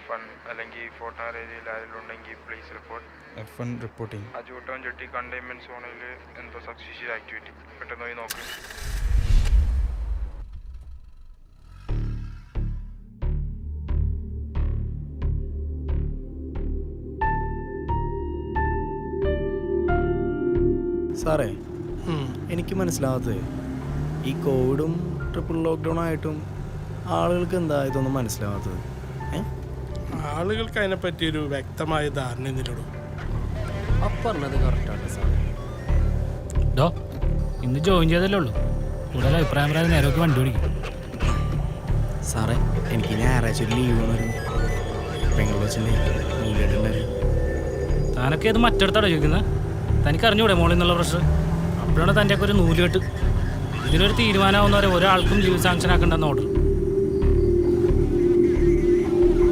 F1 അല്ലെങ്കിൽ ഫോർട്ടാർ ഏരിയയിൽ ആരെങ്കിലും ഉണ്ടെങ്കിൽ പ്ലീസ് റിപ്പോർട്ട്. F1 reporting. അജൂട്ടം ചെട്ടി കണ്ടെയ്ൻമെന്റ് സോണിൽ എന്തോ സസ്പീഷ്യസ് ആക്ടിവിറ്റി. പെട്ടെന്ന് പോയി നോക്ക്. സാറേ, എനിക്ക് മനസ്സിലാവാത്തത് ഈ കോവിഡും ട്രിപ്പിൾ ലോക്ക്ഡൗൺ ആയിട്ടും ആളുകൾക്ക് എന്താ ഇതൊന്നും മനസ്സിലാവാത്തത്? ആളുകൾക്ക് അതിനെപ്പറ്റി ഒരു വ്യക്തമായ ധാരണ എന്നില്ലടോ. പറഞ്ഞത് കറക്റ്റാണ് സാറേ. ഡോ ഇന്ന് ജോയിൻ ചെയ്തല്ലേ ഉള്ളൂ. കൂടുതൽ അഭിപ്രായം പറയാതെ നേരമൊക്കെ വണ്ടി ഓടിക്കും. സാറേ, എനിക്ക് ഞായറാഴ്ച ഒരു ലീവ് വേണമായിരുന്നു. പെങ്ങൾ വെച്ചില്ലേ നീലിട്ടുണ്ടായിരുന്നു. താനൊക്കെ ഇത് മറ്റെടുത്താണോ ചോദിക്കുന്നത്? തനിക്ക് അറിഞ്ഞൂടെ മോളിൽ നിന്നുള്ള പ്രഷർ? അപ്പോഴാണ് തൻ്റെയൊക്കെ ഒരു നൂലുകെട്ട്. ഇതിനൊരു തീരുമാനമാവുന്നവരെ ഒരാൾക്കും ലീവ് സാങ്ഷൻ ആക്കണ്ടെന്ന് ഓർഡർ.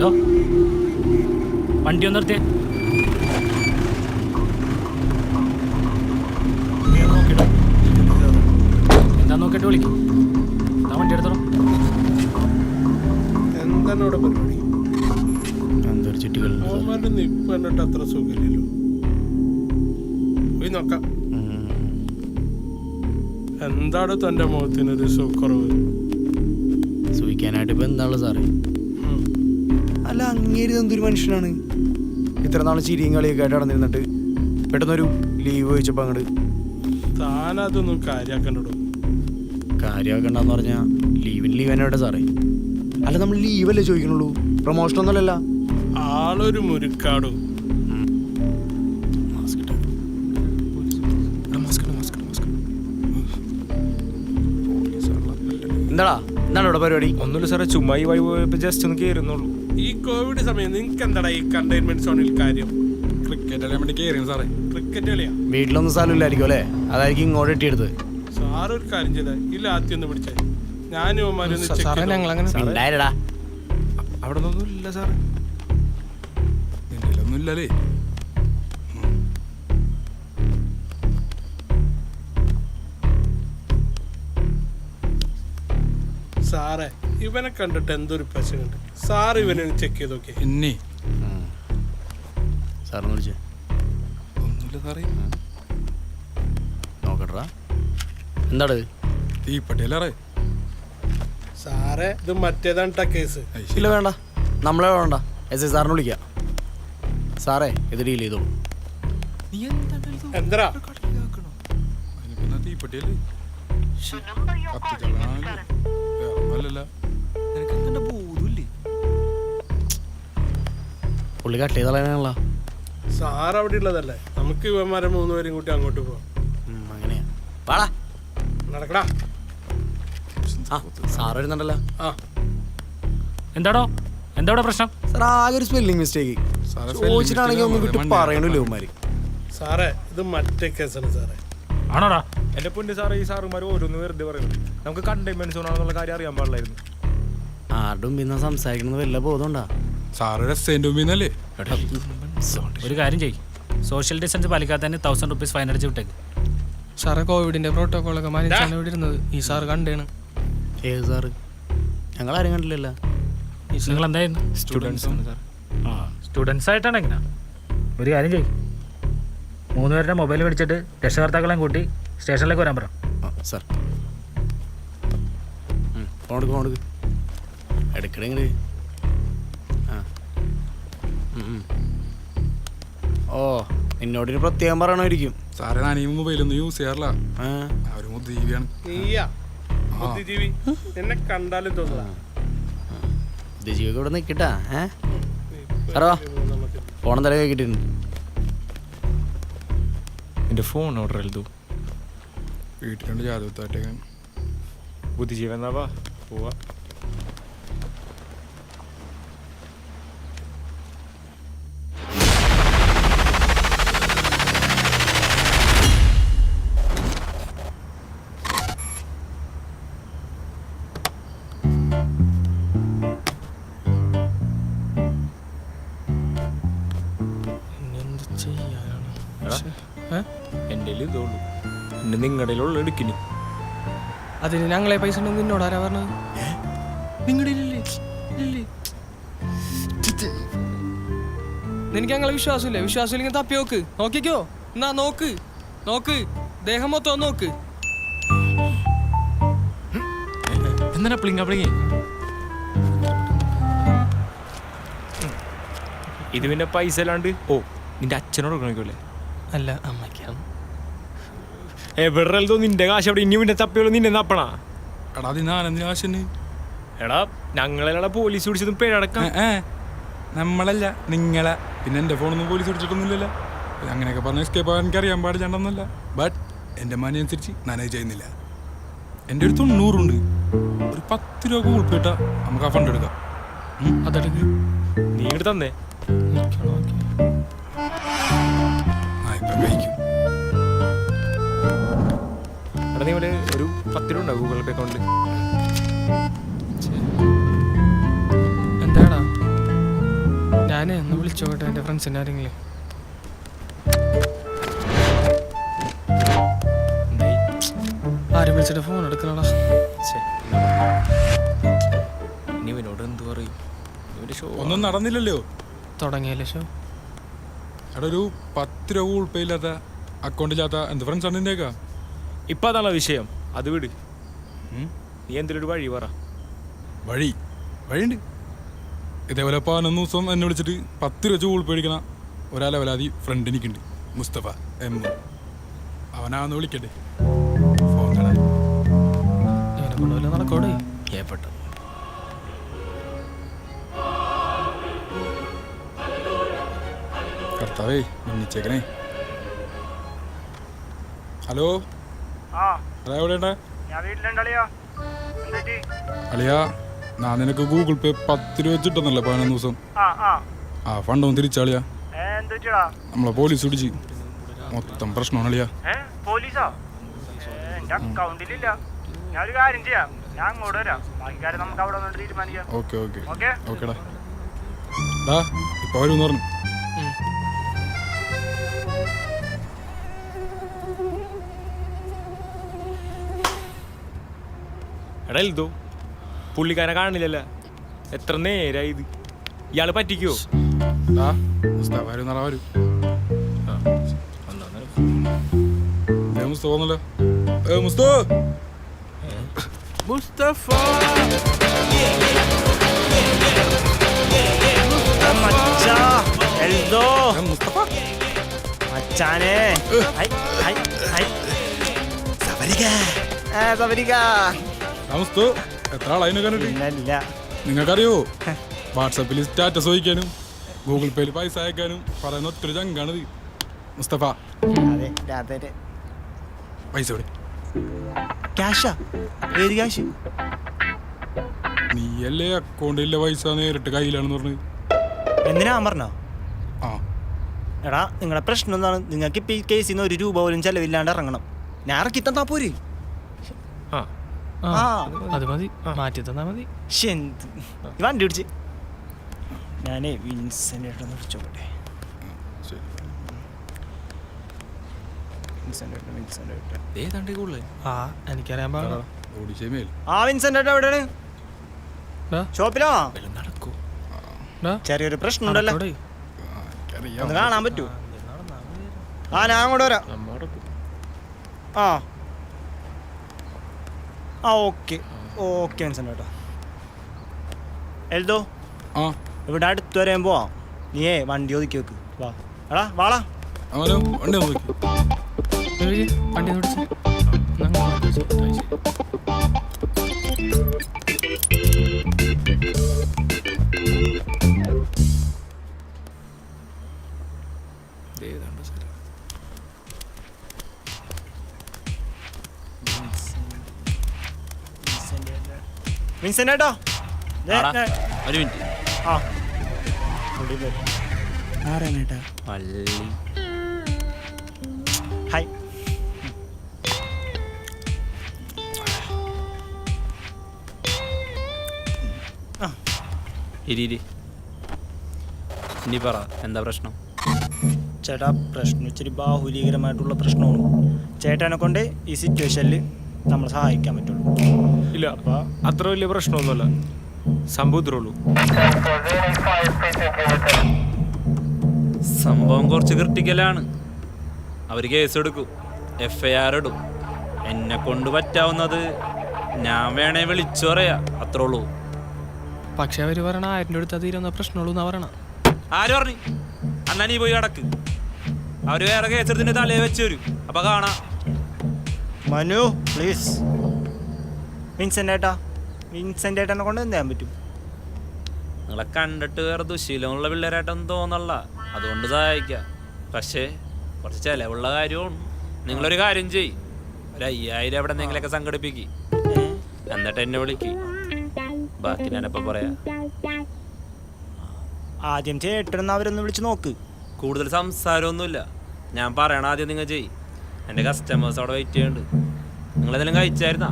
ഡോ വണ്ടി ഒന്ന് നിർത്തിയേ. നോക്കിട്ടോ എന്താ നോക്കിയിട്ട് വിളിക്കും. എന്താ വണ്ടി എടുത്തോ. എന്താണ് പരിപാടി? എന്തൊരു ചുറ്റികൾ അവന്മാരുടെ നിപ്പ് കണ്ടിട്ട് അത്ര സുഖമില്ലല്ലോ. പോയി നോക്കാം. എന്താണ് തൻ്റെ മുഖത്തിനൊരു സുഖക്കുറവ്? സൂഹിക്കാനായിട്ട് ഇപ്പം എന്താണല്ലോ സാറേ? അല്ല, അങ്ങേരി എന്തൊരു മനുഷ്യനാണ്. ഇത്ര നാൾ ചിരിയും കളിയൊക്കെ ആയിട്ട് നടന്നിരുന്നിട്ട് പെട്ടെന്നൊരു ലീവ് ചോദിച്ചപ്പോൾ അങ്ങോട്ട് താനതൊന്നും കാര്യമാക്കണ്ടോ. കാര്യമാക്കണ്ടെന്ന് പറഞ്ഞാൽ ലീവിന് ലീവ് തന്നെ വേണ്ട സാറേ. അല്ല, നമ്മൾ ലീവല്ലേ ചോദിക്കണുള്ളൂ, പ്രൊമോഷനൊന്നുമല്ലല്ലോ. ആളൊരു മുരുക്കാടും. എന്താടാ എന്താണ് ഇവിടെ പരിപാടി? ഒന്നുമില്ല സാറേ, ചുമ്മാ ഈ വഴി പോയപ്പോൾ ജസ്റ്റ് ഒന്ന് കയറുന്നുള്ളൂ. ഈ കോവിഡ് സമയം നിങ്ങൾക്ക് എന്താടാ ഈ കണ്ടെയ്ൻമെന്റ് സോണിൽ കാര്യം? ക്രിക്കറ്റ് കളിയാൻ വേണ്ടി കയറിയും സാറേ. ക്രിക്കറ്റ് കളിയാ? വീട്ടിലൊന്നും സ്ഥലമില്ലായിരിക്കും അല്ലേ? അതായിരിക്കും ഇങ്ങോട്ട് ഇട്ടിയെടുത്ത്. സാറ് ഒരു കാര്യം ചെയ്താൽ ഇല്ല, ആദ്യം ഒന്ന് പിടിച്ചാൽ ഞാനും ഉണ്ടായിരടാ. അവിടെ ഒന്നും ഇല്ല സാറേ. ഒന്നും ഇല്ലല്ലേ? സാറേ, ഇവനെ കണ്ടിട്ട് എന്തൊരു പശയുണ്ട്. സാർ ഇവനെ ചെക്ക് ചെയ്ത് നോക്കിയേ. എന്നെ സാറിന് വിളിച്ചേ. ഒന്നുമില്ല സാറേ. നോക്കട്ടാ എന്താട് ഈ പട്ടിയല്ലേ സാറേ, ഇത് മറ്റേതാണ് കേസ്. ഇല്ല, വേണ്ട, നമ്മളെ വേണ്ട. എസ് ഐ സാറിന് വിളിക്കാം. സാറേ, ഇത് ഡീൽ ചെയ്തോളൂ. എന്താ തീപ്പട്ടിയല്ലേ? പുള്ളി കട്ട് ചെയ്തളയാണല്ലോ. സാർ അവിടെ ഉള്ളതല്ലേ, നമുക്ക് ഇവന്മാരെ 3 പേരും കൂട്ടി അങ്ങോട്ട് പോവാം. അങ്ങനെയാ, പാടാ നടക്കടാ. സാറ് വരുന്നുണ്ടല്ലോ. എന്താടോ എന്താ പ്രശ്നം? സാർ, ആകെ ഒരു സ്പെല്ലിംഗ് മിസ്റ്റേക്ക് ചോദിച്ചിട്ടാണെങ്കിൽ ഒന്നും കിട്ടി പറയണില്ല ഇവന്മാര്. സാറേ, ഇത് മറ്റേ കേസാണ് സാറേ. ആണോടാ? എന്റെ പൊന്ന് സാറേ, ഈ സാറുമാർ ഓരോന്ന് വെറുതെ പറയുന്നു. നമുക്ക് കണ്ടെയ്ൻമെന്റ് സോൺ ആണെന്നുള്ള കാര്യം അറിയാൻ പാടില്ലായിരുന്നു. ആരുടെ പിന്നെ സംസാരിക്കണമെന്ന് വല്ല ബോധമുണ്ടാ? സാറ് രസേൻ്റെ. ഒരു കാര്യം ചെയ്യും, സോഷ്യൽ ഡിസ്റ്റൻസ് പാലിക്കാത്തതിന് 1000 rupees ഫൈൻ അടിച്ച് വിട്ടേക്ക്. സാറേ, കോവിഡിന്റെ പ്രോട്ടോകോളൊക്കെ മാനിച്ചാണ് ഇവിടെ ഇരുന്നത്. ഈ സാറ് കണ്ടേണ്. ഏത് സാറ്? ഞങ്ങളാരും കണ്ടില്ലല്ലോ. നിങ്ങൾ എന്തായിരുന്നു? സ്റ്റുഡൻസ്. ആ, സ്റ്റുഡൻസ് ആയിട്ടാണ്. എങ്ങനെയാ? ഒരു കാര്യം ചെയ്യും, 3 പേരുടെ മൊബൈൽ മേടിച്ചിട്ട് രക്ഷകർത്താക്കളെയും കൂട്ടി സ്റ്റേഷനിലേക്ക് വരാൻ പറ. സാർ, ഫോൺ എടുക്ക് എടുക്കണേ. ആ, ഓ, നിന്നോടൊരു പ്രത്യേകം പറയണമായിരിക്കും. സാറേ, ഞാൻ ഈ മൊബൈലൊന്നും യൂസ് ചെയ്യാറില്ല. ഒരു ബുദ്ധിജീവിയാണ്. നീയാ ബുദ്ധിജീവി? എന്നെ കണ്ടാലും തോന്നുക. ബുദ്ധിജീവിക്ക് ഇവിടെ നിൽക്കട്ടാ. ഫോൺ തല കിട്ടിയിട്ടുണ്ട്. എൻ്റെ ഫോൺ ഓർഡർ ചെയ്തു. വീട്ടിലുണ്ട് ജാതകത്തായിട്ടേക്കാൻ. ബുദ്ധിജീവൻ എന്നാ പോവാ. എൻ്റെ ഇതുള്ളൂ, എൻ്റെ നിങ്ങളുടെ എടുക്കിനി. അതിന് ഞങ്ങളെ പൈസ ഉണ്ടെന്ന് നിന്നോട് ആരാ പറഞ്ഞത്? നിങ്ങളുടെ നിനക്ക് ഞങ്ങളെ വിശ്വാസമില്ലേ? വിശ്വാസമില്ലെങ്കിൽ തപ്പി നോക്ക്. നോക്കിക്കോ. എന്നാ നോക്ക് നോക്ക്, ദേഹം മൊത്തം നോക്ക്. എന്താണ് പ്ലിങ്ങ പ്ലിങ്ങി? ഇത് പിന്നെ പൈസ അല്ലാണ്ട് നിന്റെ അച്ഛനോട് കൊടുക്കണേ. അല്ല, അമ്മയ്ക്കാണ്. എവിടെ നിന്റെ കാശ് അവിടെ ഇനി പിന്നെ തപ്പിയോളൂ നിന്നെ നപ്പണാ. എടാ അത് ഞാനെന്തിനാ കാശന്? എടാ ഞങ്ങളെ പോലീസ് പിടിച്ചതും പേരടക്കാം. നമ്മളല്ല നിങ്ങളെ. പിന്നെ എൻ്റെ ഫോണൊന്നും പോലീസ് പിടിച്ചിട്ടൊന്നുമില്ലല്ലോ. അങ്ങനെയൊക്കെ പറഞ്ഞ എസ്കേപ്പ് ആവാൻ എനിക്കറിയാൻ പാടില്ലാണ്ടെന്നല്ല. ബട്ട് എൻ്റെ മണി അനുസരിച്ച് ഞാനത് ചെയ്യുന്നില്ല. എൻ്റെ ഒരു 90 ഉണ്ട്. ഒരു 10 രൂപ ഗൂഗിൾ പേ ഇട്ടാ നമുക്ക് ആ ഫണ്ട് എടുക്കാം. അതെടുക്ക്. നീ ഇങ്ങോട്ട് തന്നേ. ആ ഇപ്പം കഴിക്കും. എടാ നീ ഇവിടെ ഒരു 10 രൂപ ഉണ്ടാവും ഗൂഗിൾ പേ അക്കൗണ്ടിൽ. എന്താടാ? ഞാനേ ഒന്ന് വിളിച്ചോട്ടെ എൻ്റെ ഫ്രണ്ട്സിൻ്റെ ആരെങ്കിലും. ആരും വിളിച്ചിട്ട് ഫോൺ എടുക്കണടാ. ഇനി ഇവനോട് എന്ത് പറയും? ഒന്നും നടന്നില്ലല്ലോ. തുടങ്ങിയല്ലേ ഷോ? എടാ ഒരു 10 രൂപ ഗൂഗിൾ പേ ഇല്ലാത്ത അക്കൗണ്ടില്ലാത്ത എന്ത് ഫ്രണ്ട്സ് ആണ് നിൻ്റെയൊക്കെ? ഇപ്പം അതാണോ വിഷയം? അത് വിട്. നീ എന്തെങ്കിലും ഒരു വഴി പറ. വഴിയുണ്ട്. ഇതേപോലെ 11 ദിവസം എന്നെ വിളിച്ചിട്ട് 10 രൂപ ഗൂഗിൾ പേ അടിക്കണ ഒരാളവലാതി ഫ്രണ്ട് എനിക്കുണ്ട്, മുസ്തഫ എം. അവനാന്ന് വിളിക്കട്ടെ. ഫോൺ തരാം. ഇവനെ കൊണ്ടുവല്ല നടക്കോടെ. ഏപ്പെട്ട കർത്താവേ മിന്നിച്ചേക്കണേ. ഹലോ, അതാ എവിടെയാ? അളിയാ, ഞാൻ നിനക്ക് ഗൂഗിൾ പേ 10 രൂപ വെച്ചിട്ടെന്നല്ലേ 11 ദിവസം. ആ ഫണ്ടൊന്നും തിരിച്ചാളിയാ. നമ്മളെ പോലീസ് പിടിച്ച് മൊത്തം പ്രശ്നമാണ് അളിയാ. പോലീസോ? എന്റെ അക്കൗണ്ടിലില്ല. ഞാനൊരു കാര്യം ചെയ്യാം, ഞാൻ അങ്ങോട്ട് വരാം. ബാക്കി കാര്യം നമുക്ക് അവിടെ വന്നിട്ട് തീരുമാനിക്കാം. ഓക്കേടാ. ഡാ ഇപ്പൊ വരുമെന്ന് പറഞ്ഞു. എടാ എൽദോ, പുള്ളിക്കാരെ കാണില്ലല്ലോ. എത്ര നേരായി ഇത്? ഇയാള് പറ്റിക്കോ? മുസ്തഫ വരും. മുസ്തഫ വന്നല്ലോ. മുസ്തഫ അച്ഛാനെ എത്ര ആളതിനെ കണ്ടിട്ട്? നിങ്ങൾക്കറിയോ, വാട്സാപ്പിൽ സ്റ്റാറ്റസ് വഹിക്കാനും ഗൂഗിൾ പേയിൽ പൈസ അയക്കാനും പറയുന്ന ഒത്തിരി ചങ്കാണിത്. മുസ്തഫ പൈസ എവിടെ? ക്യാഷാ? ഏത് ക്യാഷ്? നീയല്ലേ അക്കൗണ്ടിലെ പൈസ നേരിട്ട് കയ്യിലാണെന്ന് പറഞ്ഞത്. എന്തിനാ പറഞ്ഞോ? ആ എടാ, നിങ്ങളുടെ പ്രശ്നം എന്താണ്? നിങ്ങൾക്ക് ഇപ്പം ഈ കേസിൽ നിന്ന് 1 രൂപ പോലും ചെലവില്ലാണ്ട് ഇറങ്ങണം. ഞാൻ ഇറക്കി തന്നാ പോരെ? അത് മതി, മാറ്റി തന്നാ മതി. വണ്ടി പിടിച്ച് ഞാനേ വിൻസെന്റ് വിളിച്ചോട്ടെ. എനിക്കറിയാൻ പാടില്ല. വിൻസെന്റ് എവിടെയാണ്? ഷോപ്പിലോ? നടക്കൂ. ചെറിയൊരു പ്രശ്നം ഉണ്ടല്ലോ, ഒന്ന് കാണാൻ പറ്റൂ? ഞാൻ അങ്ങോട്ട് വരാം. ഓക്കെ വിൻസെന്റ് കേട്ടോ. എൽദോ, ഇവിടെ അടുത്ത് വരാൻ പോവാം. നീയേ വണ്ടി ഒതുക്കി വെക്ക്. എടാ വാളാ. വണ്ടി നോക്കി വണ്ടി പിടിച്ച് വിൻസെന്റ് കേട്ടോ. ഒരു മിനിറ്റ്. ഹായ്. ഇനി പറ, എന്താ പ്രശ്നം? ചേട്ടാ, പ്രശ്നം ഇച്ചിരി ബാഹുലീകരമായിട്ടുള്ള പ്രശ്നമാണ്. ചേട്ടനെ കൊണ്ട് ഈ സിറ്റുവേഷനിൽ നമ്മൾ സഹായിക്കാൻ പറ്റുള്ളൂ. ഇല്ല, അത്ര വലിയ പ്രശ്നമൊന്നുമല്ല. സംഭവം ഇത്രേ ഉള്ളൂ. സംഭവം കുറച്ച് ക്രിട്ടിക്കലാണ്. അവർ കേസെടുക്കും, FIR ഇടും. എന്നെ കൊണ്ട് പറ്റാവുന്നത് ഞാൻ വേണേ വിളിച്ചു പറയാ, അത്രേ ഉള്ളൂ. പക്ഷെ അവര് പറയണ 1000 അടുത്ത് തീരുന്ന പ്രശ്നമുള്ളൂ എന്നാ പറയണ. ആര് പറഞ്ഞു? അന്നാ നീ പോയി അടക്ക്. അവര് വേറെ കേസെടുത്തിന്റെ തലയെ വെച്ച് വരും, അപ്പൊ കാണാം. മനു പ്ലീസ്. വിൻസെൻ്റ് ഏട്ടാ, വിൻസെൻ്റ് ഏട്ടനെ കൊണ്ട് എന്ത് ചെയ്യാൻ പറ്റും? നിങ്ങളെ കണ്ടിട്ട് വേറെ ദുശീലമുള്ള പിള്ളേരായിട്ടൊന്നും തോന്നല്ല, അതുകൊണ്ട് സഹായിക്കാം. പക്ഷേ കുറച്ച് ചിലവുള്ള കാര്യമാണ്. നിങ്ങളൊരു കാര്യം ചെയ്യ്, ഒരു 5000 എവിടെ നിന്നെങ്കിലൊക്കെ സംഘടിപ്പിക്ക്, എന്നിട്ട് എന്നെ വിളിക്ക്. ബാക്കി ഞാനപ്പം പറയാം. ആദ്യം ചേട്ടനെന്ന് അവരൊന്ന് വിളിച്ച് നോക്ക്. കൂടുതൽ സംസാരമൊന്നുമില്ല, ഞാൻ പറയണ ആദ്യം നിങ്ങൾ ചെയ്യ്. എൻ്റെ കസ്റ്റമേഴ്സ് അവിടെ വെയിറ്റ് ചെയ്യുന്നുണ്ട്. നിങ്ങളെന്തെങ്കിലും കഴിച്ചായിരുന്നാ?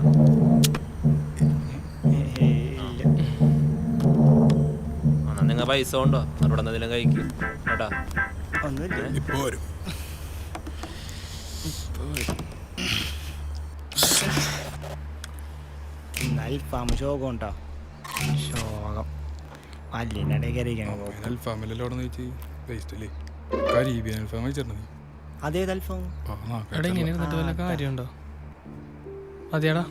എന്നാ നിങ്ങൾ പൈസ കൊണ്ടോ അവിടെ എന്തെങ്കിലും കഴിക്കും കേട്ടാ. ഒന്നുമില്ല. ഇപ്പൊ വരും. അൽഫാം ശോകം ഉണ്ടോ? ശോകം അല്ലിനിടയിൽ കയറിയിരിക്കണം. അൽഫാമിലല്ലോ അവിടെ വെച്ച് വേസ്റ്റ് അല്ലേ? കരീബിയൻ അൽഫാം കഴിച്ചിട്ടുണ്ട്. അതേത് അൽഫാം? എടാ ഇങ്ങനെ ഇരുന്നിട്ട് വല്ല കാര്യമുണ്ടോ? അതെടാ,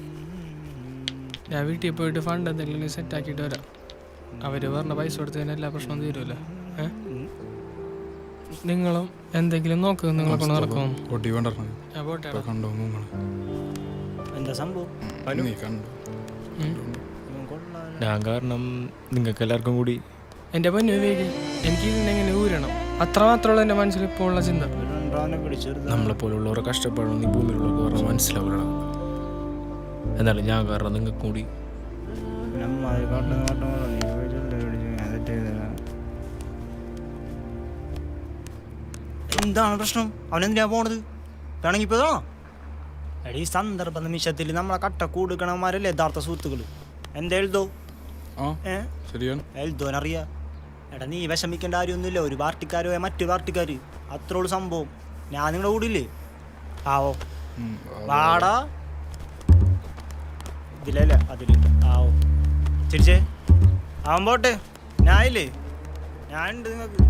ഞാൻ വീട്ടിൽ പോയിട്ട് ഫണ്ട് എന്തെങ്കിലും സെറ്റ് ആക്കിയിട്ട് വരാം. അവര് പറഞ്ഞ പൈസ കൊടുത്തതിന് എല്ലാ പ്രശ്നവും തീരുമല്ലോ. നിങ്ങളും എന്തെങ്കിലും നോക്ക്, നിങ്ങളെ കൊണ്ട് നടക്കും. ഞാൻ പോട്ടെ. എന്താ സംഭവം? നീ കണ്ടു? ഞാൻ കാരണം നിങ്ങൾക്ക് എല്ലാവർക്കും കൂടി എൻ്റെ പൊന്നു വിവേക്, എനിക്ക് ഇതിനെങ്ങനെ ഊരണം, അത്ര മാത്രമുള്ള എൻ്റെ മനസ്സിൽ ഇപ്പോൾ ഉള്ള ചിന്ത. നമ്മളെപ്പോലുള്ളവരെ കഷ്ടപ്പാടൊന്നും ഈ ഭൂമിയിലുള്ളവർക്ക് പറഞ്ഞാൽ മനസ്സിലാവില്ല. എന്നാലും ഞാൻ കാരണം നിങ്ങൾക്ക് കൂടി എന്താണ് പ്രശ്നം? അവനെന്തിനാ പോണത്? വേണമെങ്കിൽ ഇപ്പോഴാ എടീ, സന്ദർഭ നിമിഷത്തിൽ നമ്മളെ കട്ട കൊടുക്കണമാരല്ലേ യഥാർത്ഥ സുഹൃത്തുക്കൾ. എന്താ എഴുതോ? എഴുതോനറിയാ. എടാ നീ വിഷമിക്കേണ്ട കാര്യമൊന്നുമില്ല. ഒരു പാർട്ടിക്കാരോ മറ്റു പാർട്ടിക്കാർ, അത്രോളൂ സംഭവം. ഞാൻ നിങ്ങളുടെ കൂടില്ലേ? ആവോ വാടാ ഇതിലല്ല അതില്. ആവോ ചിരിച്ചേ ആവാൻ പോട്ടെ. ഞാനില്ലേ, ഞാനുണ്ട് നിങ്ങൾക്ക്.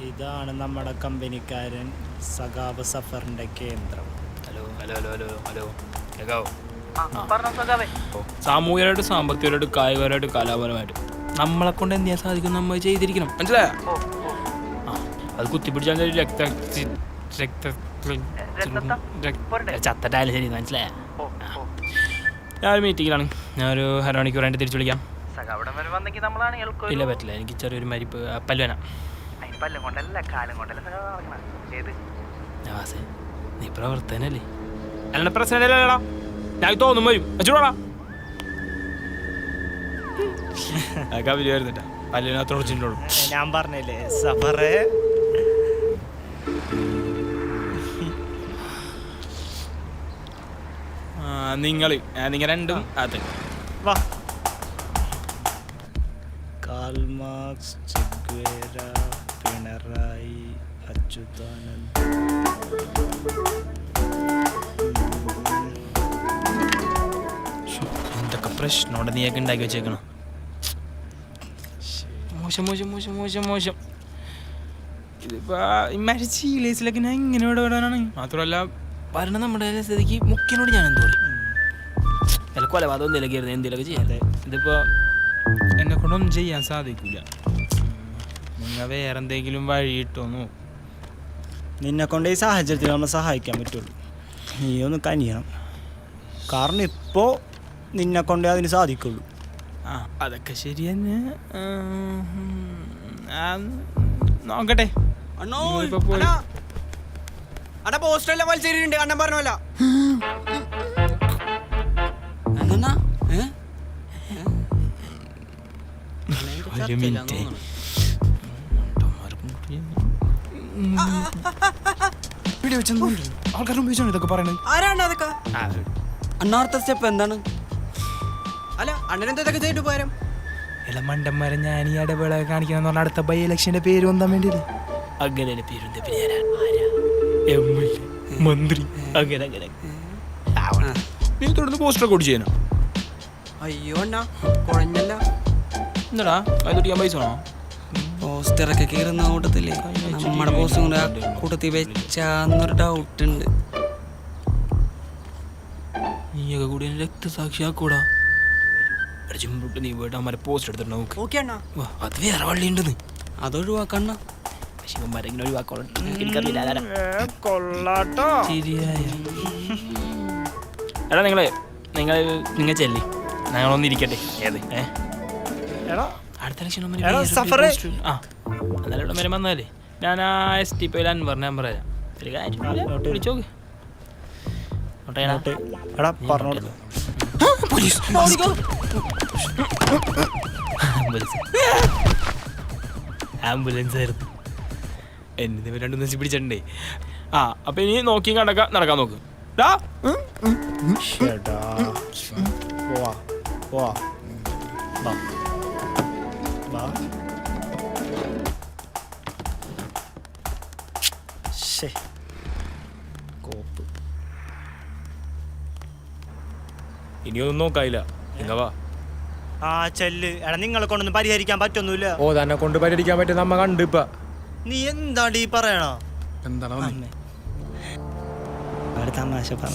ഇതാണ് നമ്മുടെ കമ്പനിക്കാരൻ സഖാബ് സഫറിന്റെ കേന്ദ്രം. Hello hello hello hello hello കേൾക്കാവോ? സാമൂഹികമായിട്ട്, സാമ്പത്തികമായിട്ട്, കായികപരമായിട്ട്, കലാപരമായിട്ട് നമ്മളെ കൊണ്ട് എന്ത് ചെയ്യാൻ സാധിക്കും നമ്മൾ ചെയ്തിരിക്കണം. മനസ്സിലായോ? അത് കുത്തിപ്പിടിച്ചാൽ ചത്തട്ടായാലും ശരി. മനസ്സിലായോ? ഞാനൊരു മീറ്റിങ്ങിലാണ്. ഞാനൊരു അരമണിക്കൂറായിട്ട് തിരിച്ചു വിളിക്കാം. ഇല്ല പറ്റില്ല, എനിക്ക് ചെറിയൊരു മരിപ്പ് പല്ലുവന. നീ പ്രവർത്തനല്ലേ? അല്ല പ്രശ്നമല്ലടാ, ഞാൻ തോന്നും വരും വെച്ചോടാ. കവിത വരുന്നിട്ടാ പല്ലിനകത്തോട് ചിന്തോളൂ. ഞാൻ പറഞ്ഞില്ലേ സഫറേ. നിങ്ങൾ രണ്ടും അത് വാ. കാൾ മാർക്സ്, ചെ ഗുവേര, പിണറായി, അച്യുതാനന്ദൻ. എന്തൊക്കെ പ്രശ്നമുണ്ട് നീയൊക്കെ ഉണ്ടാക്കി വെച്ചേക്കണം. മോശം മോശം മോശം മോശം മോശം. ഇതിപ്പോ ഇമാരി ചീലേസിലൊക്കെ ഞാൻ ഇങ്ങനെ ഇടപെടാനാണ്. മാത്രമല്ല പറഞ്ഞ നമ്മുടെ സ്ഥിതിക്ക് മുഖ്യനോട് ഞാൻ എന്തോ അല്ല കൊലപാതകം എന്തെങ്കിലുമൊക്കെ ആയിരുന്നു, എന്തെങ്കിലുമൊക്കെ ചെയ്യാതെ. ഇതിപ്പോ എന്നെ കൊണ്ടൊന്നും ചെയ്യാൻ സാധിക്കില്ല. നിങ്ങൾ വേറെ എന്തെങ്കിലും വഴിയിട്ടോന്നു. നിന്നെ കൊണ്ട് ഈ സാഹചര്യത്തിൽ നമ്മൾ സഹായിക്കാൻ പറ്റുള്ളൂ. നീ ഒന്ന് കനിയണം, കാരണം ഇപ്പോൾ നിന്നെ കൊണ്ടേ അതിന് സാധിക്കുള്ളൂ. ആ അതൊക്കെ ശരി തന്നെ. നോക്കട്ടെ. പോസ്റ്ററെല്ലാം വലിച്ചേരിട്ടുണ്ട്, കണ്ണൻ പറഞ്ഞല്ല. ഒരു മിനിറ്റ്. ആൾക്കാരും ഉപയോഗിച്ചാണ് ഇതൊക്കെ പറയണത്. ആരാണ് അതൊക്കെ? അണ്ണാർത്ത സ്റ്റെപ്പ് എന്താണ്? അല്ല അണ്ണനെന്താ ഇതൊക്കെ ചെയ്തിട്ട് പോരാം? എല്ലാ മണ്ടന്മാരെ ഞാൻ ഈ ഇടവേള കാണിക്കുന്ന പറഞ്ഞാൽ അടുത്ത ബൈ ഇലക്ഷന്റെ പേര് വന്നാൻ വേണ്ടിയില്ലേ? അങ്ങനെ പേരുണ്ട്. മന്ത്രി അങ്ങനെ അങ്ങനെ നീ തുടർന്ന് പോസ്റ്ററൊക്കെ ഓടിച്ചു ചെയ്യാനോ? അയ്യോ അണ്ണാ കുഴഞ്ഞല്ല. എന്താടാ അത് കുടിക്കാൻ പൈസ വേണോ? പോസ്റ്ററൊക്കെ കീറുന്ന കൂട്ടത്തില്ലേ നമ്മുടെ പോസ്റ്റും കൂടെ കൂട്ടത്തിൽ വെച്ചാന്നൊരു ഡൗട്ട് ഉണ്ട്. നീയൊക്കെ കൂടി രക്തസാക്ഷിയാക്കൂടാ. നീ പോയിട്ട് അമ്മ പോസ്റ്റ് എടുത്തിട്ട് നോക്ക്. ഓക്കെ അണ്ണാ. അത് വേറെ വള്ളി ഉണ്ടെന്ന്. അതൊഴിവാക്കണ്ണ. ശിവന്മാരെങ്കിലും ഒഴിവാക്കോളാം. എനിക്കറിയില്ല ആരാ. കൊള്ളാട്ടോ. ശരിയായ എടാ നിങ്ങൾ ചെല്ലി ഞങ്ങളൊന്നിരിക്കട്ടെ. ഏത് എടാ അടുത്ത ലക്ഷം എടാ, സഫറേ. ആ എന്നാലും ഇവിടെ വരെ വന്നാലേ ഞാൻ ആ STP നമ്പർ നമ്പർ തരാം. ഒരു കാര്യം വിളിച്ചോക്ക്. എടാ പറഞ്ഞോളൂ. ആംബുലൻസ് ആയിരുന്നു. എന്നെ രണ്ടു ദിവസം പിടിച്ചിട്ടുണ്ടേ. ആ അപ്പൊ ഇനി നോക്കി നടക്കാൻ നോക്ക്. പോവാ പോവാ. കോപ്പ് ഇനിയൊന്നും നോക്കായില്ല. വാ. ആ ചെല്ല്. എടാ നിങ്ങളെ കൊണ്ടൊന്നും പരിഹരിക്കാൻ പറ്റൊന്നുമില്ല. ഓ തന്നെ കൊണ്ട് പരിഹരിക്കാൻ പറ്റും നമ്മ കണ്ട് ഇപ്പൊ. നീ എന്താടി പറയണോ? എന്താണ് ഒരു തമാശ പറ.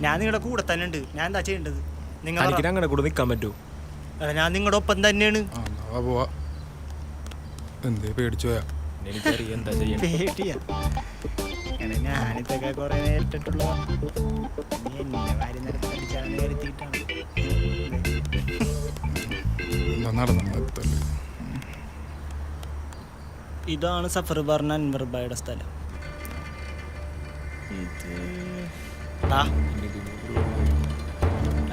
ഞാൻ നിങ്ങളുടെ കൂടെ തന്നെ ഉണ്ട്. ഞാൻ എന്താ ചെയ്യേണ്ടത്? നിങ്ങൾ അങ്ങനെ കൂടെ നിൽക്കാൻ പറ്റൂ? ഞാൻ നിങ്ങളുടെ ഒപ്പം തന്നെയാണ്. പോവാ. എന്തേ പേടിച്ചു പോയാ? എനിക്കറിയാം എന്താ ചെയ്യാൻ. പേടിയാ. ഞാനിതൊക്കെ കുറെ നേരിട്ടുള്ള എന്നെ വാരി നിരത്തി അടിച്ചാണെന്ന് കരുതിയിട്ടാണ്. ഇതാണ് സഫർ പറഞ്ഞ അൻവർ ബായുടെ സ്ഥലം.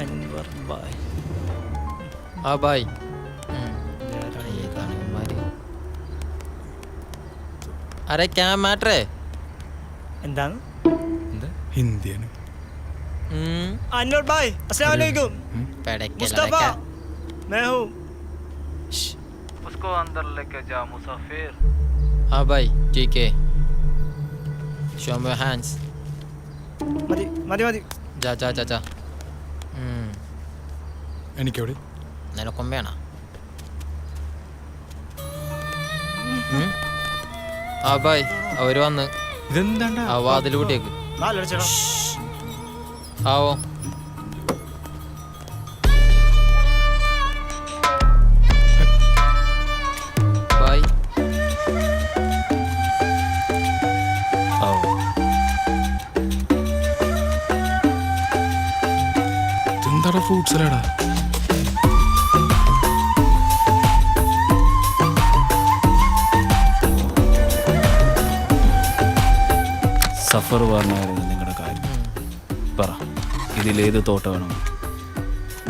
അൻവർ ബായ്. ആ ബായ്. അരെ ക്യാ മാറ്ററേ? എന്താണ്? ഹിന്ദിയാണ്. അൻവർ ബായ് अस्सलाम वालेकुम. मुस्तफा मैं हूँ. उसको अंदर लेके जा मुसाफिर. हाँ भाई ठीक है. Show me your hands. മതി മതി മതി. जा जा जा जा. എനിക്കെവിടെ? നിനക്കും വേണ? ആ ബായ് അവര് വന്ന്. ഇതെന്താ? ആ വാതിൽ കൂട്ടിയേക്ക്. നാലടിച്ചടാ. ആവോ. ബായ്. എന്താടാ ഫ്രൂട്ട് സലാഡാ? സഫർ പറഞ്ഞായിരുന്നു നിങ്ങളുടെ കാര്യം. പറ, ഇതിലേത് തോട്ട വേണം?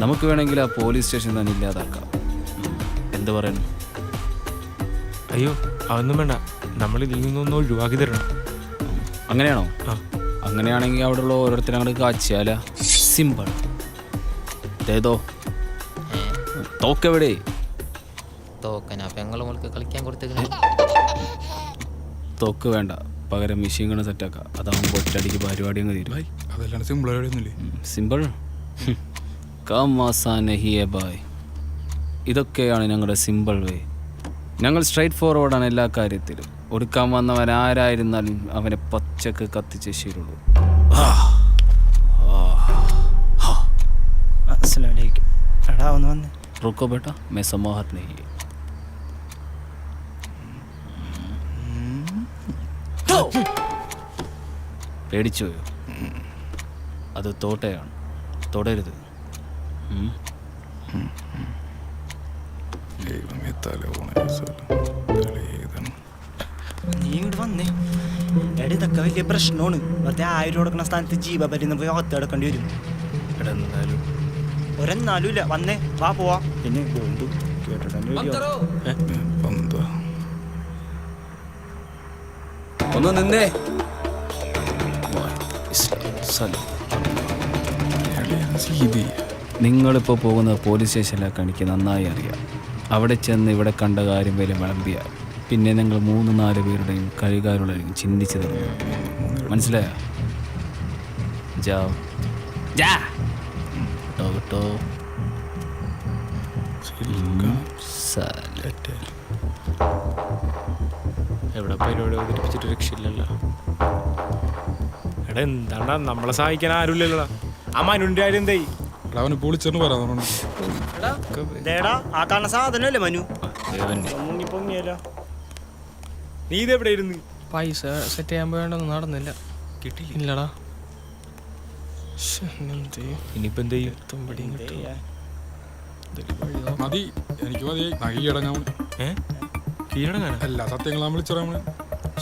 നമുക്ക് വേണമെങ്കിൽ ആ പോലീസ് സ്റ്റേഷൻ തന്നെ ഇല്ലാതാക്കാം. എന്ത് പറയണം? അയ്യോ അതൊന്നും വേണ്ട, നമ്മൾ ഇതിൽ നിന്നൊന്നും ഒഴിവാക്കി തരണം. അങ്ങനെയാണോ? അങ്ങനെയാണെങ്കിൽ അവിടെയുള്ള ഓരോരുത്തരും അങ്ങോട്ട് കാച്ചിയാല. സിമ്പിൾ. ഏതോ തോക്കെവിടെ? തോക്കനാ പെങ്ങളും കളിക്കാൻ കൊടുത്തേക്ക്. തോക്ക് വേണ്ട, പകരം മെഷീൻ സെറ്റാക്കാം. അതാകുമ്പോൾ ഒറ്റയടിക്ക് പരിപാടി അങ്ങ് തീരും. അതല്ലാണ്ട് സിമ്പിൾ പരിപാടിയൊന്നുമില്ലേ? സിമ്പിൾ കം ആസാൻ നഹീ ഹൈ ബായ്. ഇതൊക്കെയാണ് ഞങ്ങളുടെ സിമ്പിൾ വേ. ഞങ്ങൾ സ്ട്രൈറ്റ് ഫോർവേഡാണ് എല്ലാ കാര്യത്തിലും. ഒടുക്കാൻ വന്നവൻ ആരായിരുന്നാലും അവനെ പച്ചക്ക് കത്തിച്ചേ ശരിയുള്ളൂ. എടാ ഒന്ന് വന്നേ. रुको बेटा, मैं समाहत नहीं है. പേടിച്ചോയോ? അത് തോട്ടയാണ്, തൊടരുത്. നീ ഇങ്ങോട്ട് വന്നേ. എടാ ഇതൊക്കെ വലിയ പ്രശ്നമാണ്. വെറുതെ 1000 കൊടുക്കുന്ന സ്ഥാനത്ത് ജീവപര്യന്തം പോയി അകത്ത് കിടക്കേണ്ടി വരും. ഒരെന്നാലും ഇല്ല. വന്നേ, വാ പോവാ. പിന്നെ ഒന്ന് നിന്നേ. നിങ്ങളിപ്പോൾ പോകുന്ന പോലീസ് സ്റ്റേഷനിലേക്ക് എനിക്ക് നന്നായി അറിയാം. അവിടെ ചെന്ന് ഇവിടെ കണ്ട കാര്യം വരെ വിളമ്പിയ പിന്നെ നിങ്ങൾ 3-4 പേരുടെയും കഴികാരുടെയും ചിന്തിച്ചു തരുന്നു. മനസ്സിലായോ? ജാ കേട്ടോ കേട്ടോ. എവിടെ പരിപാടി അവതരിപ്പിച്ചിട്ട് രക്ഷയില്ലല്ലോ. എടാ എന്താണ്ടാ നമ്മളെ സഹായിക്കാൻ ആരുമില്ലല്ലോടാ. ആ മനുവിന്റെ കാര്യം എന്തായി? അവന് പൊളിച്ചെന്ന് പറയാറുണ്ട്. ആ കാണുന്ന സാധനമല്ലേ മനു? പൊങ്ങിയല്ലോ. നീ ഇതെവിടെ ഇരുന്ന്? പൈസ സെറ്റ് ചെയ്യാൻ പോയോണ്ടൊന്നും നടന്നില്ല. കിട്ടിയില്ല. ഇല്ലടാ. ഇനിയിപ്പോ എന്ത് ചെയ്യും? മതി, എനിക്ക് മതി. കീഴടങ്ങാൻ കീഴടങ്ങാൻ എല്ലാ സത്യങ്ങളും വിളിച്ചറിയാൻ.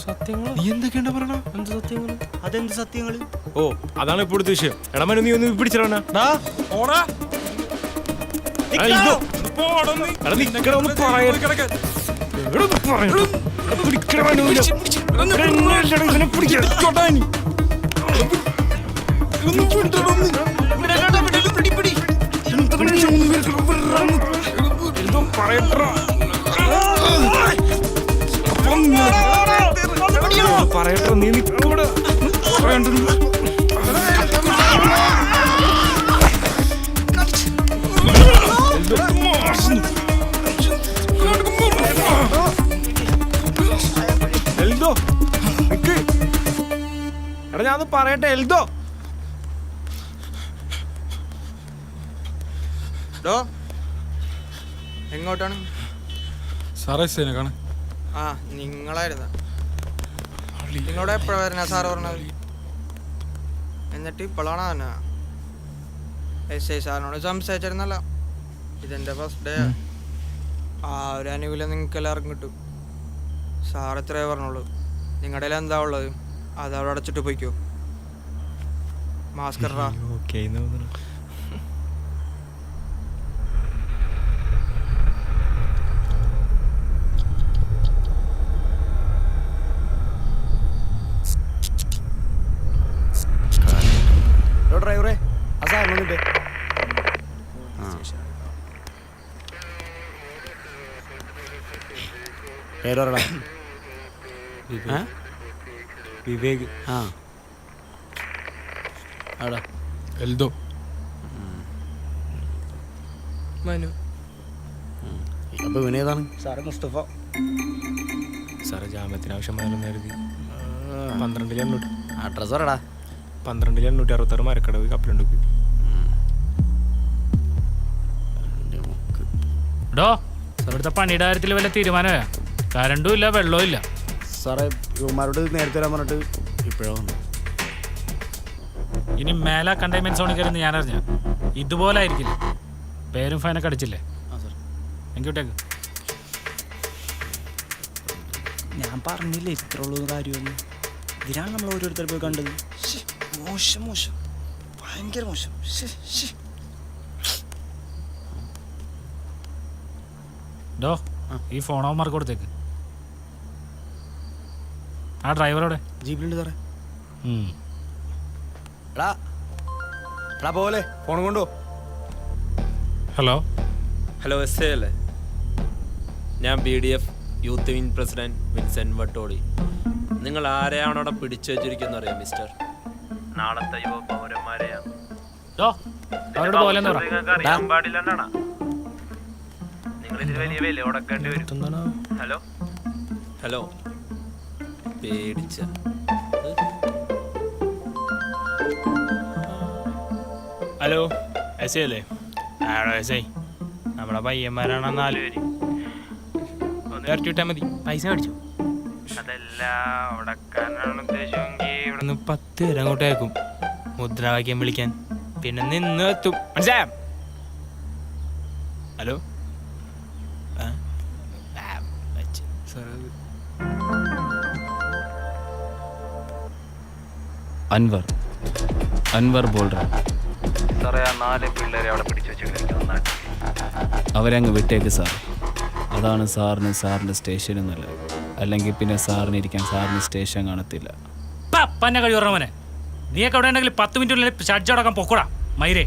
സത്യങ്ങൾ നീ എന്തൊക്കെയാ പറയണ? എന്ത് സത്യങ്ങൾ? അതെന്ത് സത്യങ്ങള്? ഓ അതാണ് ഇപ്പോഴത്തെ വിഷയം. എടാ മനു നീ ഒന്ന് പിടിച്ചിടണ. പറയട്ടോ നീ നിക്കൂടെ എൽദോ നിക്ക്. എടാ ഞാൻ പറയട്ടെ എൽദോ. എങ്ങോട്ടാണ്? സാറേ സേന കാണാൻ. ആ നിങ്ങളായിരുന്ന. നിങ്ങളോട് എപ്പോഴാ വരുന്ന സാറ് പറഞ്ഞത്? എന്നിട്ട് ഇപ്പോഴാണ് തന്നെ എസ് ഐ സാറിനോട് സംസാരിച്ചിരുന്നല്ല. ഇതെൻ്റെ ഫസ്റ്റ് ഡേ. ആ ഒരു അനുകൂലം നിങ്ങൾക്ക് എല്ലാവർക്കും കിട്ടും. സാർ എത്രയേ പറഞ്ഞോളൂ. നിങ്ങളുടെ കയ്യിൽ എന്താ ഉള്ളത് അത് അവിടെ അടച്ചിട്ട് പോയിക്കോ. മാസ്ക് ഇടാ. ഡ്രൈവറെ ആ സാറിനൊന്നിട്ട് പേരോടാ. വിവേക്. ആ ആടാ എൽദോ. മനു. അപ്പൊ ഇവനേതാണ്? സാറ് മുസ്തഫ. സാറ് ജാമ്യത്തിന് ആവശ്യമായിരുന്നു കരുതി 12 അഡ്രസ് പറയടാ. 12 മരക്കടവ് കപ്പലുണ്ട്. ഡോ ഇവിടുത്തെ പണിയുടെ കാര്യത്തിൽ വല്ല തീരുമാനമാ? കരണ്ടും ഇല്ല വെള്ളവും ഇല്ല. സാറേ ഇവന്മാരോട് നേരത്തെ വരാൻ പറഞ്ഞിട്ട് ഇപ്പോഴാണ് വന്നു. ഇനി മേല കണ്ടെയ്ൻമെന്റ് സോണിൽ കയറുന്ന ഞാൻ അറിഞ്ഞ ഇതുപോലെ ആയിരിക്കില്ല. പേരും ഫൈനൊക്കെ അടിച്ചില്ലേ? എനിക്ക് വിട്ടേക്ക്. ഞാൻ പറഞ്ഞില്ലേ ഇത്ര ഉള്ളൂ കാര്യമൊന്നും. ഇതിനാണ് നമ്മൾ ഓരോരുത്തർ പോയി കണ്ടത്. മോശം മോശം, ഭയങ്കര മോശം. ഡോ ഈ ഫോണവന്മാർക്ക് കൊടുത്തേക്ക്. ആ ഡ്രൈവറോടെ ജീപ്പിലുണ്ട് സാറേ. എടാ പോലെ ഫോൺ കൊണ്ടോ. ഹലോ ഹലോ എസ് എ അല്ലേ? ഞാൻ BDF youth wing president Vincent Vattoli. നിങ്ങൾ ആരെയാണ് അവിടെ പിടിച്ചു വെച്ചിരിക്കുന്നത് അറിയാം മിസ്റ്റർ? നാളത്തെ യുവ പൗരന്മാരെയാണ്. അറിയാൻ പാടില്ലെന്നാണ് നിങ്ങൾ ഇതിന് വലിയ വില കൊടുക്കേണ്ടി വരും. ഹലോ ഹലോ പേടിച്ച ഹലോ എസ് ഐ അല്ലേ? ആണോ എസ് ഐ? നമ്മുടെ പയ്യന്മാരാണ് 4 പേര്. ഒന്ന് ഇറക്കി വിട്ടാൽ മതി. പൈസ മേടിച്ചു. അതല്ല ഉടക്കാനാണ് ഉദ്ദേശമെങ്കിൽ ഇവിടുന്ന് 10 പേര് അങ്ങോട്ട് അയക്കും മുദ്രാവാക്യം വിളിക്കാൻ. പിന്നെ നിന്ന് എത്തും. മനസ്സിലായോ? ഹലോ അൻവർ बोल रहा. സാറേ ആ 4 പിള്ളേരെ അവിടെ പിടിച്ചു വെച്ചിട്ടുണ്ട്. അവരങ്ങ് വിട്ടേക്ക് സാർ. അതാണ് സാറിന് സാറിൻ്റെ സ്റ്റേഷനും നല്ലത്. അല്ലെങ്കിൽ പിന്നെ സാറിന് ഇരിക്കാൻ സാറിന് സ്റ്റേഷൻ കാണത്തില്ല. പന്നെ കഴിവ് പറഞ്ഞവനെ. നീയൊക്കെ അവിടെ ഉണ്ടെങ്കിൽ 10 മിനിറ്റിനുള്ളിൽ ഷഡ്ജ് അടക്കം പൊക്കൂടാ മൈരേ.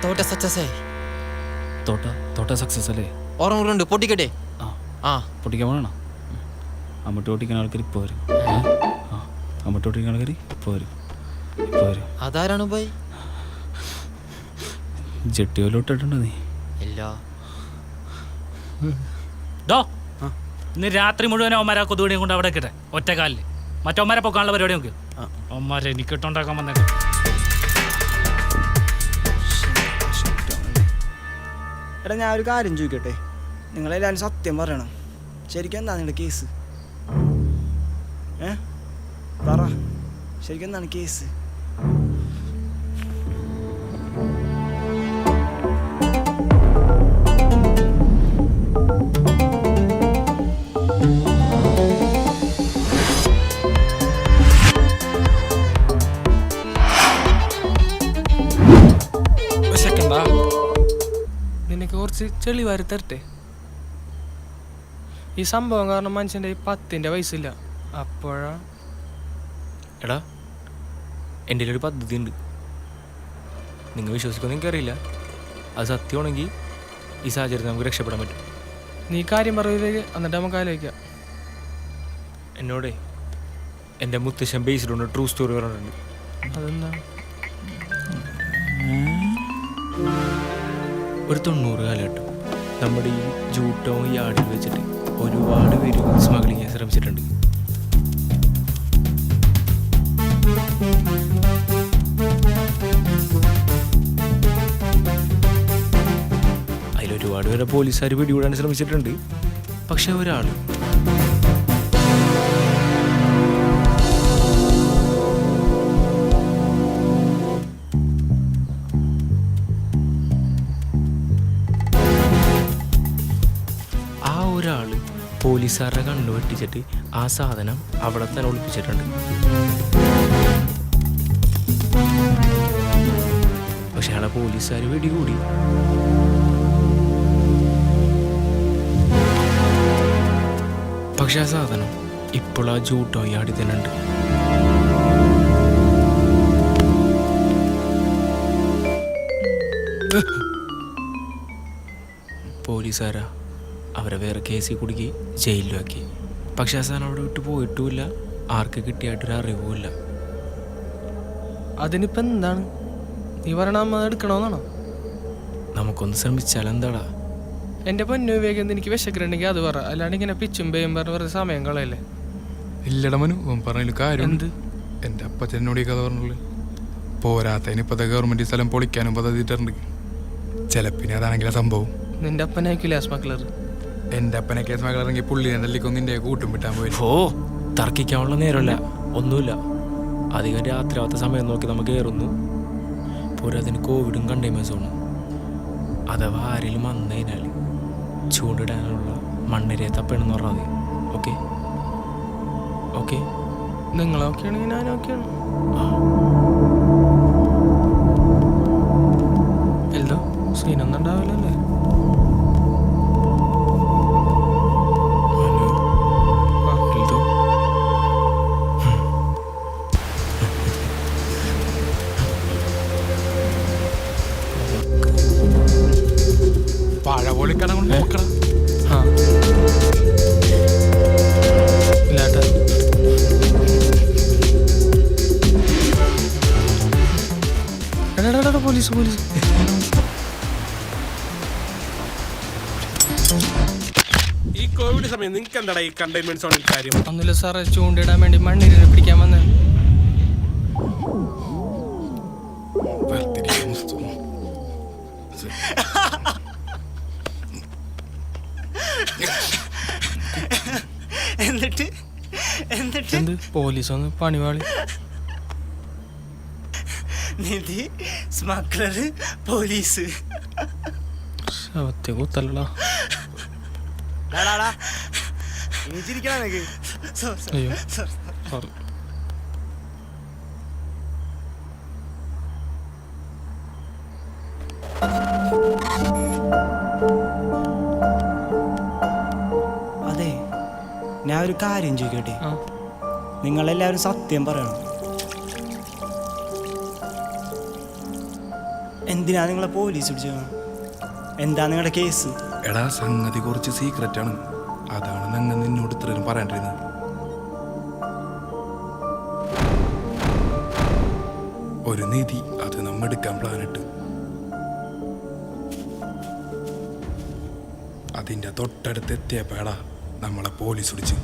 തോട്ട സക്സസ് തോട്ട സക്സസ് അല്ലേ? ഓർമ്മകളുണ്ട്, പൊട്ടിക്കട്ടെ? ആ പൊട്ടിക്കാൻ പോകണം. അമ്മട്ട് പൊട്ടിക്കുന്ന ആൾക്കാർ ഇപ്പോൾ വരും. അമ്മട്ട് പൊട്ടിക്കുന്ന ആൾക്കാർ ഇപ്പോൾ വരും. അതാരാണ് ബൈ? ജെട്ടി വല്ല ഇട്ടിട്ടുണ്ടോ നീ? ഇല്ല. ഇന്ന് രാത്രി മുഴുവൻ അവന്മാരെ കൊതുകടിയും കൊണ്ട് അവിടെ കിട്ടെ ഒറ്റക്കാലിൽ. മറ്റവന്മാരെ പൊക്കാനുള്ള പരിപാടി നോക്ക്. അവന്മാരെ എനിക്ക് ഇട്ടുണ്ടാക്കാൻ വന്നേക്കാം. എടാ ഞാൻ ഒരു കാര്യം ചോദിക്കട്ടെ, നിങ്ങളെല്ലാവരും സത്യം പറയണം. ശരിക്കും എന്താ നിങ്ങളുടെ കേസ്? പറ, ശരിക്കും എന്താണ് കേസ്? നിനക്ക് കുറച്ച് ചെളി വാരി തരട്ടെ? ഈ സംഭവം കാരണം മനുഷ്യൻ്റെ 10ൻ്റെ വയസ്സില്ല. അപ്പോഴാ എടാ എൻ്റെ ഒരു പദ്ധതി ഉണ്ട്. നിങ്ങൾ വിശ്വസിക്കുമെന്ന് എനിക്കറിയില്ല. അത് സത്യമാണെങ്കിൽ ഈ സാഹചര്യത്തിൽ നമുക്ക് രക്ഷപ്പെടാൻ പറ്റും. നീ കാര്യം പറയുന്നത് എന്നിട്ട് നമുക്ക് ആലോചിക്കാം. എന്നോടേ എൻ്റെ മുത്തശ്ശൻ ബേസിലുണ്ട് ട്രൂ സ്റ്റോറി പറഞ്ഞിട്ടുണ്ട്. അതെന്താ? ഒരു 90 കാലഘട്ടം നമ്മുടെ ഈ ജൂട്ടവും ഈ ആടിൽ വെച്ചിട്ട് ഒരുപാട് പേര് സ്മഗ്ലിംഗ് ചെയ്യാൻ ശ്രമിച്ചിട്ടുണ്ട്. അതിലൊരുപാട് പേരെ പോലീസുകാർ പിടികൂടാൻ ശ്രമിച്ചിട്ടുണ്ട്. പക്ഷെ ഒരാൾ പോലീസുകാരുടെ കണ്ണു വെട്ടിച്ചിട്ട് ആ സാധനം അവിടെ തന്നെ ഒളിപ്പിച്ചിട്ടുണ്ട്. പക്ഷെ അയാളെ പോലീസുകാർ വെടികൂടി. പക്ഷെ ആ സാധനം ഇപ്പോൾ ആ ജൂട്ടോ യാടി തന്നെ ഉണ്ട്. പോലീസുകാരാ അവരെ വേറെ കേസിൽ കുടുക്കി ജയിലിലാക്കി. പക്ഷെ ആ സാധനം അവിടെ വിട്ട് പോയിട്ടുമില്ല, ആർക്ക് കിട്ടിയായിട്ടൊരു അറിവുമില്ല. അതിനിപ്പോൾ എന്താണ് നീ പറയണ? അമ്മ എടുക്കണമെന്നാണോ? നമുക്കൊന്ന് ശ്രമിച്ചാൽ എന്താടാ? എൻ്റെ പൊന്നു വിവേകം, എനിക്ക് വിശക്കുന്നുണ്ടെങ്കിൽ അത് പറ, അല്ലാണ്ട് ഇങ്ങനെ പിച്ചും പേയും പറഞ്ഞ് വെറുതെ സമയം കളയല്ലേ. ഇല്ലട മനു, പറഞ്ഞതിൽ കാര്യം. എന്ത്? എൻ്റെ അപ്പച്ചനോട് ഈ കഥ പറഞ്ഞുള്ളൂ. പോരാത്തതിന് ഇപ്പോഴത്തെ ഗവൺമെൻറ് സ്ഥലം പൊളിക്കാനും പദ്ധതിയിട്ടുണ്ട്. ചിലപ്പിനെ അതാണെങ്കിലാ സംഭവം. നിന്റെ അപ്പനായിരിക്കില്ല സ്മഗ്ലർ? എൻ്റെ അപ്പനെ കേസ് മകളെങ്കിൽ പുള്ളിനെ തല്ലിക്കൊന്ന് നിന്റെ കൂട്ടും വിട്ടാൻ പോയി. ഓ തർക്കിക്കാനുള്ള നേരമല്ല, ഒന്നുമില്ല. അധികം രാത്രിയാവാത്ത സമയം നോക്കി നമുക്ക് കയറുന്നു. പോരാതിന് കോവിഡും കണ്ടെയ്ൻമെന്റ് സോണും. അഥവാ ആരെങ്കിലും വന്നു കഴിഞ്ഞാൽ ചൂണ്ടിടാനുള്ള മണ്ണിരയെ തപ്പണമെന്ന് പറഞ്ഞാൽ മതി. Okay okay? നിങ്ങളൊക്കെയാണെങ്കിൽ ഞാനൊക്കെയാണ്. എന്തോ സീനൊന്നും ഉണ്ടാവില്ലല്ലേ? പഴ പൊളിക്കണം നോക്കണം. ഇല്ലാട്ടാ പോലീസ് പോലീസ്. ഈ കോവിഡ് സമയം നിങ്ങൾക്ക് എന്താടാ ഈ കണ്ടെയ്ൻമെന്റ് സോണിൽ കാര്യം? ഒന്നുമില്ല സാറേ, ചൂണ്ടിടാൻ വേണ്ടി മണ്ണിര പിടിക്കാൻ വന്നേ. എന്നിട്ട് എന്ത് പോലീസ് ഒന്ന് പണിവാളി. നിധി, സ്മഗ്ലർ, പോലീസ്. ശവത്തെ കുത്തല്ലടാ. അയ്യോ സോറി. അതെ, ഞാൻ ഒരു കാര്യം ചോദിക്കട്ടെ? നിങ്ങളെല്ലാവരും സത്യം പറയണം. എന്തിനാ നിങ്ങളെ പോലീസ് പിടിച്ചത്? എന്താ നിങ്ങളുടെ കേസ്? എടാ സംഗതി കുറച്ച് സീക്രറ്റാണ്. അതാണ് ഞങ്ങൾ നിന്നോട് ഇത്രയും പറയേണ്ടിരുന്നത്. ഒരു നിധി അത് നമ്മ എടുക്കാൻ പ്ലാനിട്ട് അതിൻ്റെ തൊട്ടടുത്ത് എത്തിയപ്പോടാ നമ്മളെ പോലീസ് പിടിച്ച്.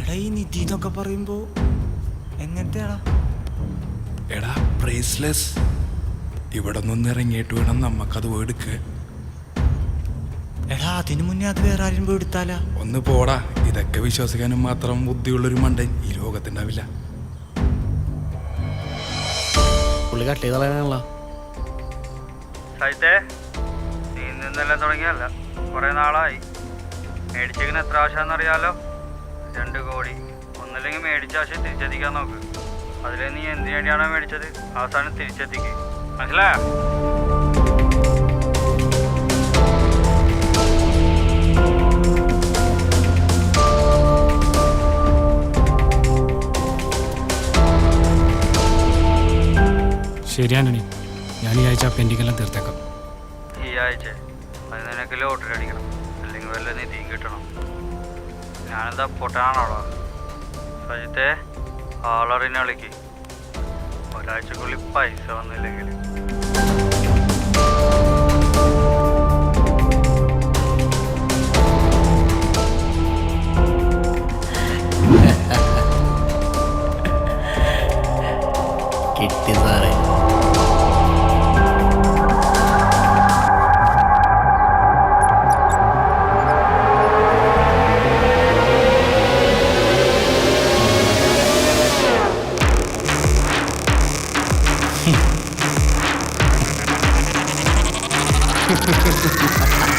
എടാ ഈ നിധി എന്നൊക്കെ പറയുമ്പോ എങ്ങനത്തെയാടാ? എടാ പ്രൈസ്ലെസ്. ഇവിടെ നിന്ന് ഇറങ്ങിയിട്ട് വേണം നമ്മക്കത് എടുക്കുക. എടാ അതിനു മുന്നേ അത് വേറെ ആരും പോയി എടുത്താലാ? ഒന്ന് പോടാ. ഇതൊക്കെ വിശ്വസിക്കാനും മാത്രം ബുദ്ധിയുള്ളൊരു മണ്ടൻ ഈ ലോകത്തുണ്ടാവില്ല. പുള്ളി കട്ട് ചെയ്ത് കളയാനുള്ള സൈത്തേ, നീ നിന്നെല്ലാം തുടങ്ങിയല്ല, കുറെ നാളായി. മേടിച്ചേക്കുന്ന എത്ര ആവശ്യമാണെന്നറിയാലോ? 2 കോടി. ഒന്നില്ലെങ്കിൽ മേടിച്ച ആശയം തിരിച്ചെത്തിക്കാൻ നോക്ക്. അതിലെ നീ എന്തിനു വേണ്ടിയാണോ മേടിച്ചത് അവസാനം തിരിച്ചെത്തിക്ക്. മനസ്സിലായോ? ശരി ആന്റണി, ഞാൻ ഈ ആഴ്ച പെൻഡിങ്ങെല്ലാം തീർത്തേക്കാം. ഈ ആഴ്ച അത് നിനക്ക് ലോട്ടറി അടിക്കണം, അല്ലെങ്കിൽ വല്ല നിധിയും കിട്ടണം. ഞാനെന്താ പൊട്ടാണോളോ? സജിത്തെ, ആളറിനെ വിളിക്ക്. ഒരാഴ്ചക്കുള്ളിൽ പൈസ വന്നില്ലെങ്കിൽ കിട്ടി സാറേ. Ha ha ha ha.